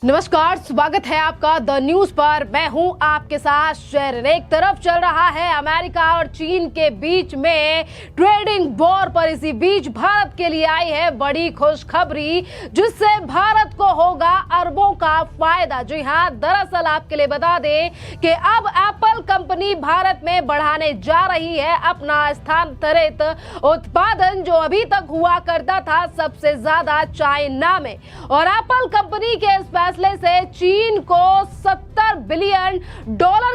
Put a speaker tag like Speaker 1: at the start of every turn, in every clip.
Speaker 1: नमस्कार, स्वागत है आपका द न्यूज पर। मैं हूं आपके साथ शेर। एक तरफ चल रहा है अमेरिका और चीन के बीच में ट्रेडिंग वॉर, पर इसी बीच भारत के लिए आई है बड़ी खुशखबरी, जिससे भारत को होगा अरबों का फायदा। जी हां, दरअसल आपके लिए बता दें कि अब एप्पल कंपनी भारत में बढ़ाने जा रही है अपना स्थानांतरित उत्पादन, जो अभी तक हुआ करता था सबसे ज्यादा चाइना में। और एप्पल कंपनी के इस फैसले से चीन को $70 बिलियन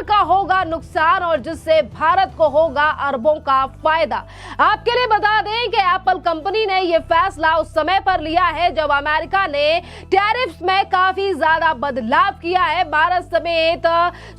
Speaker 1: का होगा नुकसान, और जिससे भारत को होगा अरबों का फायदा। आपके लिए बता दें कि एप्पल कंपनी ने यह फैसला उस समय पर लिया है जब अमेरिका ने टैरिफ्स में काफी ज्यादा बदलाव किया है। भारत समेत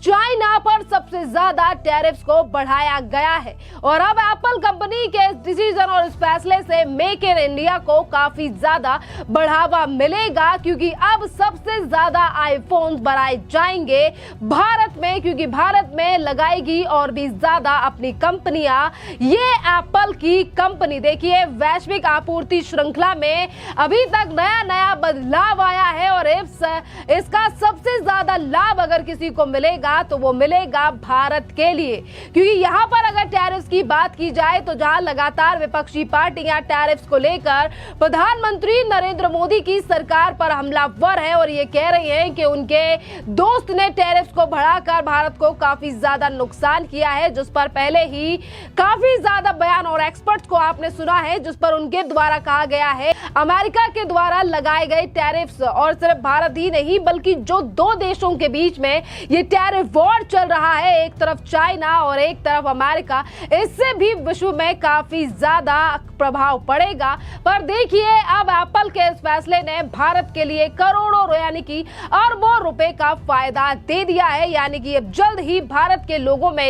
Speaker 1: चाइना पर सबसे ज्यादा टैरिफ्स को बढ़ाया गया है, और अब एप्पल कंपनी के इस डिसीजन और इस फैसले से मेक इन इंडिया को काफी ज्यादा बढ़ावा मिलेगा, क्योंकि अब सबसे ज्यादा आईफोन्स बनाए जाएंगे भारत में, क्योंकि भारत में लगाएगी और भी ज्यादा अपनी कंपनियां ये एप्पल की कंपनी। देखिए, वैश्विक आपूर्ति श्रृंखला में अभी तक नया नया बदलाव आया है, और इसका सबसे ज्यादा लाभ अगर किसी को मिलेगा तो वो मिलेगा भारत के लिए, क्योंकि यहां पर अगर टैरिफ्स की बात की जाए तो जहां लगातार विपक्षी पार्टियां टैरिफ्स को लेकर प्रधानमंत्री नरेंद्र मोदी की सरकार पर हमलावर है और ये कह रहे हैं कि उनके दोस्त ने टैरिफ्स को बढ़ाकर भारत को काफी ज्यादा नुकसान किया है, जिस पर पहले ही काफी ज्यादा बयान और एक्सपर्ट्स को आपने सुना है, जिस पर उनके द्वारा कहा गया है अमेरिका के द्वारा लगाए गए टैरिफ्स, और सिर्फ भारत ही नहीं बल्कि जो दो देशों के बीच में ये टैरिफ वॉर चल रहा है, एक तरफ चाइना और एक तरफ अमेरिका, इससे भी विश्व में काफी ज्यादा प्रभाव पड़ेगा। पर देखिए, अब एप्पल के इस फैसले ने भारत के लिए करोड़ों यानी कि अरबों रुपए का फायदा दे दिया है, यानी कि अब जल्द ही भारत के लोगों में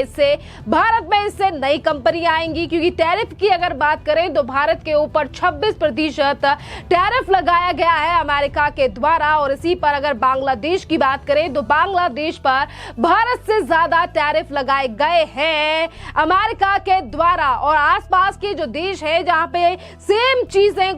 Speaker 1: भारत में इससे नई कंपनियां आएंगी, क्योंकि टैरिफ की अगर बात करें तो भारत के ऊपर 26% टैरिफ लगाया गया है अमेरिका के द्वारा। और इसी पर अगर बांग्लादेश की बात करें तो बांग्लादेश पर भारत से ज्यादा टैरिफ लगाए गए हैं अमेरिका के द्वारा। और आसपास के जो देश है जहां पे सेम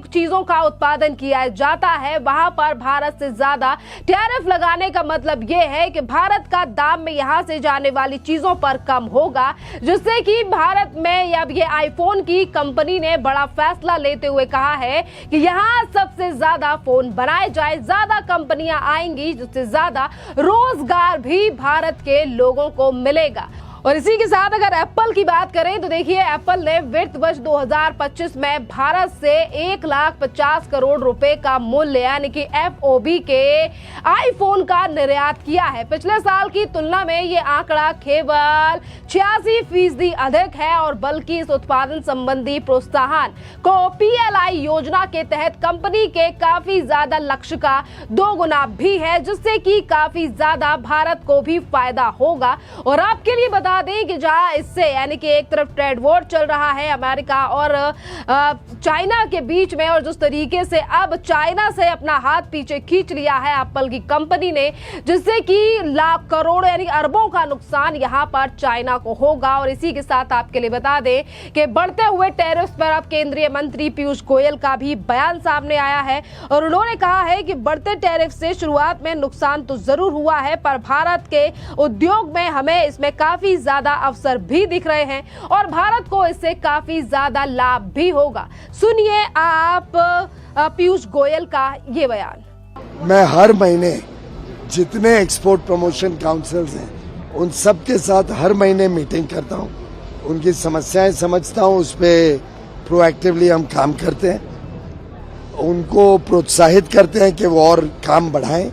Speaker 1: चीजों का उत्पादन किया जाता है, वहां पर भारत से ज्यादा टैरिफ लगाने का मतलब यह है कि भारत का दाम में यहां से जाने वाली चीजों पर कम होगा, जिससे कि भारत में अब ये आईफोन की कंपनी ने बड़ा फैसला लेते हुए कहा है कि यहां सबसे ज्यादा फोन बनाए जाए, ज्यादा कंपनियां आएंगी, जिससे ज्यादा रोजगार भी भारत के लोगों को मिलेगा। और इसी के साथ अगर एप्पल की बात करें तो देखिए, एप्पल ने वित्त वर्ष 2025 में भारत से 1,50 करोड़ रुपए का मूल्य यानी कि FOB के आईफोन का निर्यात किया है। पिछले साल की तुलना में ये आंकड़ा केवल 86% अधिक है, और बल्कि इस उत्पादन संबंधी प्रोत्साहन को PLI योजना के तहत कंपनी के काफी ज्यादा लक्ष्य का 2 गुना भी है, जिससे कि काफी ज्यादा भारत को भी फायदा होगा। और आपके लिए बता दें कि जहां इससे यानी कि एक तरफ ट्रेड वॉर चल रहा है अमेरिका और चाइना के बीच में, और जिस तरीके से अब चाइना से अपना हाथ पीछे खींच लिया है एप्पल की कंपनी ने, जिससे कि लाख करोड़ यानी अरबों का नुकसान यहां पर चाइना को होगा। और इसी के साथ आपके लिए बता दें कि बढ़ते हुए टैरिफ्स पर अब केंद्रीय मंत्री पीयूष गोयल का भी बयान सामने आया है, और उन्होंने कहा है कि बढ़ते टैरिफ से शुरुआत में नुकसान तो जरूर हुआ है, पर भारत के उद्योग में हमें इसमें काफी ज्यादा अवसर भी दिख रहे हैं, और भारत को इससे काफी ज्यादा लाभ भी होगा। सुनिए आप पीयूष गोयल का ये बयान।
Speaker 2: मैं हर महीने जितने एक्सपोर्ट प्रमोशन काउंसिल्स हैं उन सब के साथ हर महीने मीटिंग करता हूं, उनकी समस्याएं समझता हूं, उस पर प्रोएक्टिवली हम काम करते हैं, उनको प्रोत्साहित करते हैं कि वो और काम बढ़ाएं।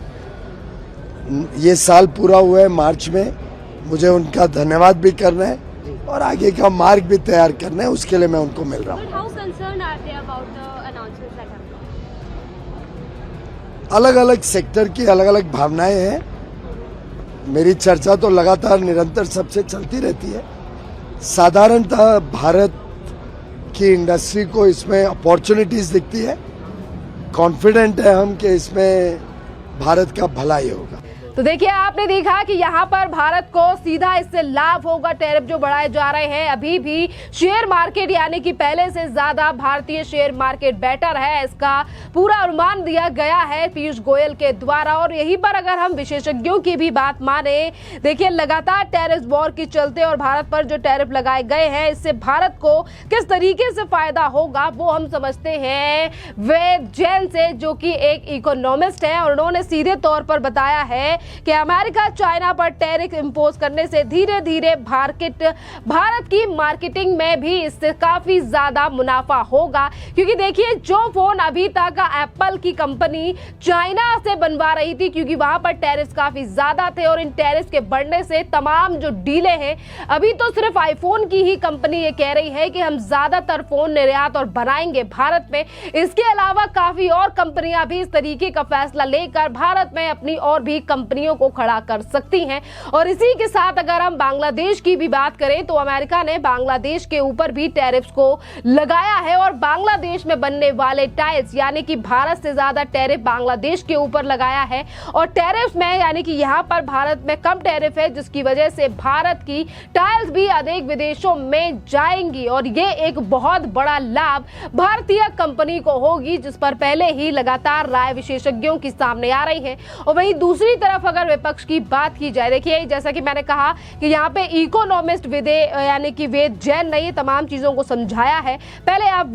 Speaker 2: ये साल पूरा हुआ है मार्च में, मुझे उनका धन्यवाद भी करना है और आगे का मार्ग भी तैयार करना है, उसके लिए मैं उनको मिल रहा हूँ। अलग अलग सेक्टर की अलग अलग भावनाएं हैं। मेरी चर्चा तो लगातार निरंतर सबसे चलती रहती है। साधारणतः भारत की इंडस्ट्री को इसमें अपॉर्चुनिटीज दिखती है। कॉन्फिडेंट है हम कि इसमें भारत का भला ही होगा।
Speaker 1: तो देखिए, आपने देखा कि यहाँ पर भारत को सीधा इससे लाभ होगा, टैरिफ जो बढ़ाए जा रहे हैं। अभी भी शेयर मार्केट यानी कि पहले से ज्यादा भारतीय शेयर मार्केट बेटर है, इसका पूरा अनुमान दिया गया है पीयूष गोयल के द्वारा। और यहीं पर अगर हम विशेषज्ञों की भी बात माने, देखिए लगातार टैरिफ वॉर के चलते और भारत पर जो टैरिफ लगाए गए हैं, इससे भारत को किस तरीके से फायदा होगा वो हम समझते हैं वेद जैन से, जो कि एक इकोनॉमिस्ट है। और उन्होंने सीधे तौर पर बताया है कि अमेरिका चाइना पर टैरिफ इंपोज करने से धीरे धीरे भारत की मार्केटिंग में भी इससे काफी ज्यादा मुनाफा होगा। क्योंकि देखिए, जो फोन अभी तक एप्पल की कंपनी चाइना से बनवा रही थी, क्योंकि वहां पर टैरिफ काफी ज्यादा थे और इन टैरिफ के बढ़ने से तमाम जो डीलें हैं, अभी तो सिर्फ आईफोन की ही कंपनी ये कह रही है कि हम ज्यादातर फोन निर्यात और बनाएंगे भारत में। इसके अलावा काफी और कंपनियां भी इस तरीके का फैसला लेकर भारत में अपनी और भी कंपनियों को खड़ा कर सकती हैं। और इसी के साथ अगर हम बांग्लादेश की भी बात करें तो अमेरिका ने बांग्लादेश के ऊपर भी टैरिफ्स को लगाया है और बांग्लादेश में बनने वाले टाइल्स यानी कि भारत से ज्यादा टैरिफ बांग्लादेश के ऊपर लगाया है। और टैरिफ में यानी कि यहाँ पर भारत में कम टैरिफ है, जिसकी वजह से भारत की टाइल्स भी अनेक विदेशों में जाएंगी और ये एक बहुत बड़ा लाभ भारतीय कंपनी को होगी, जिस पर पहले ही लगातार राय विशेषज्ञों की सामने आ रही है। और वहीं दूसरी तरफ अगर विपक्ष की बात की जाए, देखिए जैसा कि मैंने कहा कि यहाँ पे इकोनॉमिस्ट यानी कि वेद जैन ने ये तमाम चीजों को समझाया है। पहले आप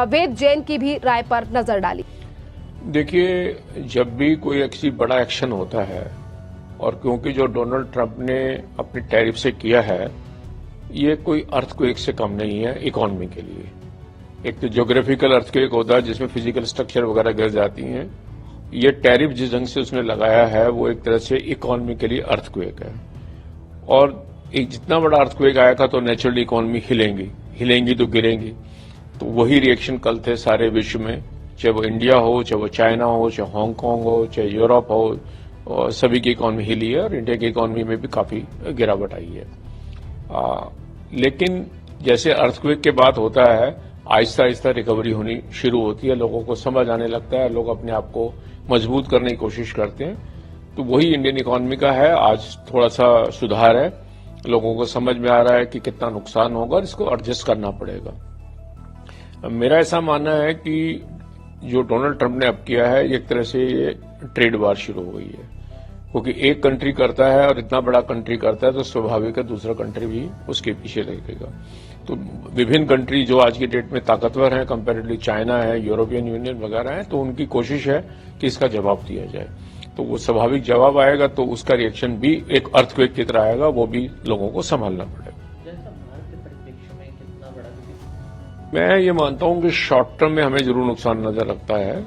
Speaker 1: वेद जैन की भी राय पर नजर डाली।
Speaker 3: देखिए, जब भी कोई ऐसी बड़ा एक्शन होता है, और क्योंकि जो डोनाल्ड ट्रंप ने अपनी टैरिफ से किया है, ये कोई अर्थक्वेक से कम नहीं है इकोनॉमी के लिए। एक तो ज्योग्राफिकल अर्थक्वेक होता है जिसमें फिजिकल स्ट्रक्चर वगैरह गिर जाती हैं। ये टैरिफ जिस ढंग से उसने लगाया है वो एक तरह से इकोनॉमी के लिए अर्थक्वेक है। और एक जितना बड़ा अर्थक्वेक आएगा तो नेचुरली इकोनॉमी हिलेंगी तो गिरेंगी। तो वही रिएक्शन कल थे सारे विश्व में, चाहे वो इंडिया हो, चाहे वो चाइना हो, चाहे हांगकांग हो, चाहे यूरोप हो, और सभी की इकोनॉमी हिली है और इंडिया की इकोनॉमी में भी काफी गिरावट आई है। लेकिन जैसे अर्थक्वेक के बाद होता है, आहिस्ता आहिस्ता रिकवरी होनी शुरू होती है, लोगों को समझ आने लगता है, लोग अपने आप को मजबूत करने की कोशिश करते हैं। तो वही इंडियन इकोनॉमी का है। आज थोड़ा सा सुधार है, लोगों को समझ में आ रहा है कि कितना नुकसान होगा और इसको एडजस्ट करना पड़ेगा। मेरा ऐसा मानना है कि जो डोनाल्ड ट्रंप ने अब किया है, एक तरह से ये ट्रेड वार शुरू हो गई है, क्योंकि एक कंट्री करता है और इतना बड़ा कंट्री करता है तो स्वाभाविक है दूसरा कंट्री भी उसके पीछे लगेगा। तो विभिन्न कंट्री जो आज की डेट में ताकतवर हैं, कंपैरेटिवली चाइना है, यूरोपियन यूनियन वगैरह है, तो उनकी कोशिश है कि इसका जवाब दिया जाए। तो वो स्वाभाविक जवाब आएगा तो उसका रिएक्शन भी एक अर्थक्वेक की तरह आएगा, वो भी लोगों को संभालना पड़ेगा। मैं ये मानता हूं कि शॉर्ट टर्म में हमें जरूर नुकसान नजर रखता है।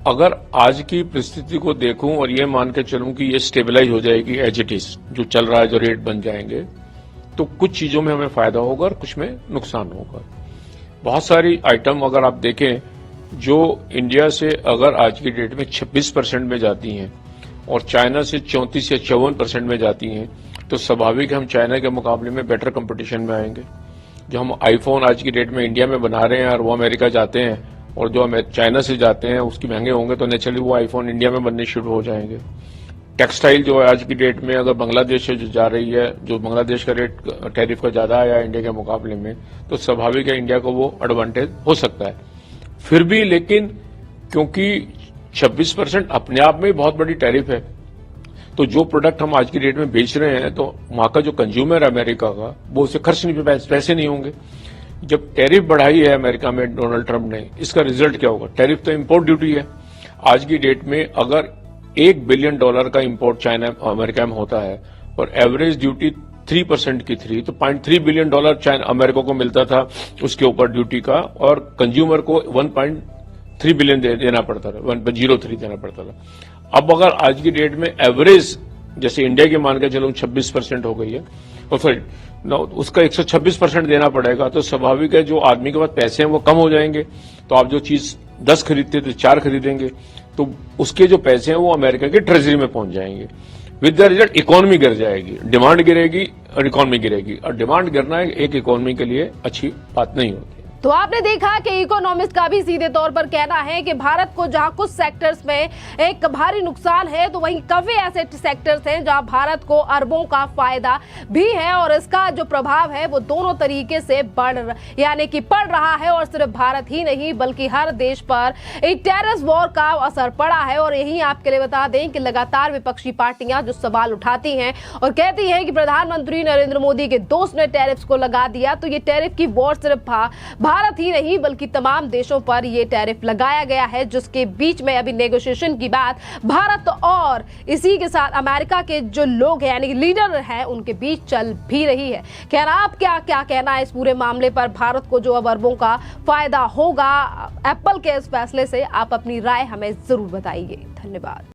Speaker 3: अगर आज की परिस्थिति को देखूं और ये मान के चलूं कि ये स्टेबलाइज हो जाएगी एज इट इज, जो चल रहा है, जो रेट बन जाएंगे, तो कुछ चीजों में हमें फायदा होगा और कुछ में नुकसान होगा। बहुत सारी आइटम अगर आप देखें जो इंडिया से अगर आज की डेट में 26% में जाती हैं और चाइना से 34 या 54% में जाती हैं, तो स्वाभाविक हम चाइना के मुकाबले में बेटर कंपटीशन में आएंगे। जो हम आईफोन आज की डेट में इंडिया में बना रहे हैं और वो अमेरिका जाते हैं और जो हमें चाइना से जाते हैं उसकी महंगे होंगे, तो नेचुरली वो आईफोन इंडिया में बनने शुरू हो जाएंगे। टेक्सटाइल जो है आज की डेट में अगर बांग्लादेश से जो जा रही है, जो बांग्लादेश का रेट टैरिफ का ज्यादा आया इंडिया के मुकाबले में, तो स्वाभाविक है इंडिया को वो एडवांटेज हो सकता है। फिर भी लेकिन क्योंकि 26% अपने आप में बहुत बड़ी टैरिफ है, तो जो प्रोडक्ट हम आज की डेट में बेच रहे हैं, तो वहां का जो कंज्यूमर है अमेरिका का, वो उसे खर्च नहीं, पैसे नहीं होंगे। जब टैरिफ बढ़ाई है अमेरिका में डोनाल्ड ट्रंप ने, इसका रिजल्ट क्या होगा? टैरिफ तो इंपोर्ट ड्यूटी है। आज की डेट में अगर $1 बिलियन का इंपोर्ट चाइना अमेरिका में होता है और एवरेज ड्यूटी 3% की थी, तो $0.3 बिलियन चाइना अमेरिका को मिलता था उसके ऊपर ड्यूटी का, और कंज्यूमर को 1.3 बिलियन देना पड़ता था, 1.03 देना पड़ता था। अब अगर आज की डेट में एवरेज जैसे इंडिया की मान के चलो 26% हो गई है और फिर उसका 126% देना पड़ेगा, तो स्वाभाविक है जो आदमी के पास पैसे हैं वो कम हो जाएंगे। तो आप जो चीज 10 खरीदते थे 4 खरीदेंगे, तो उसके जो पैसे हैं वो अमेरिका के ट्रेजरी में पहुंच जाएंगे। विद द रिजल्ट इकोनॉमी गिर जाएगी, डिमांड गिरेगी और इकोनॉमी गिरेगी, और डिमांड गिरना एक इकोनॉमी के लिए अच्छी बात नहीं होती।
Speaker 1: तो आपने देखा कि इकोनॉमिस्ट का भी सीधे तौर पर कहना है कि भारत को जहां कुछ सेक्टर्स में एक भारी नुकसान है, तो वहीं काफी ऐसे सेक्टर्स हैं जहां भारत को अरबों का फायदा भी है और इसका जो प्रभाव है वो दोनों तरीके से पड़ रहा है। और सिर्फ भारत ही नहीं बल्कि हर देश पर एक टेररिस्ट वॉर का असर पड़ा है। और यही आपके लिए बता दें कि लगातार विपक्षी पार्टियां जो सवाल उठाती हैं और कहती हैं कि प्रधानमंत्री नरेंद्र मोदी के दोस्त ने टैरिफ्स को लगा दिया, तो ये टैरिफ की वॉर सिर्फ भारत ही नहीं बल्कि तमाम देशों पर ये टैरिफ लगाया गया है, जिसके बीच में अभी नेगोशिएशन की बात भारत और इसी के साथ अमेरिका के जो लोग हैं यानी लीडर हैं उनके बीच चल भी रही है। खैर, आप क्या कहना है इस पूरे मामले पर? भारत को जो अब अरबों का फायदा होगा एप्पल के इस फैसले से, आप अपनी राय हमें जरूर बताइए। धन्यवाद।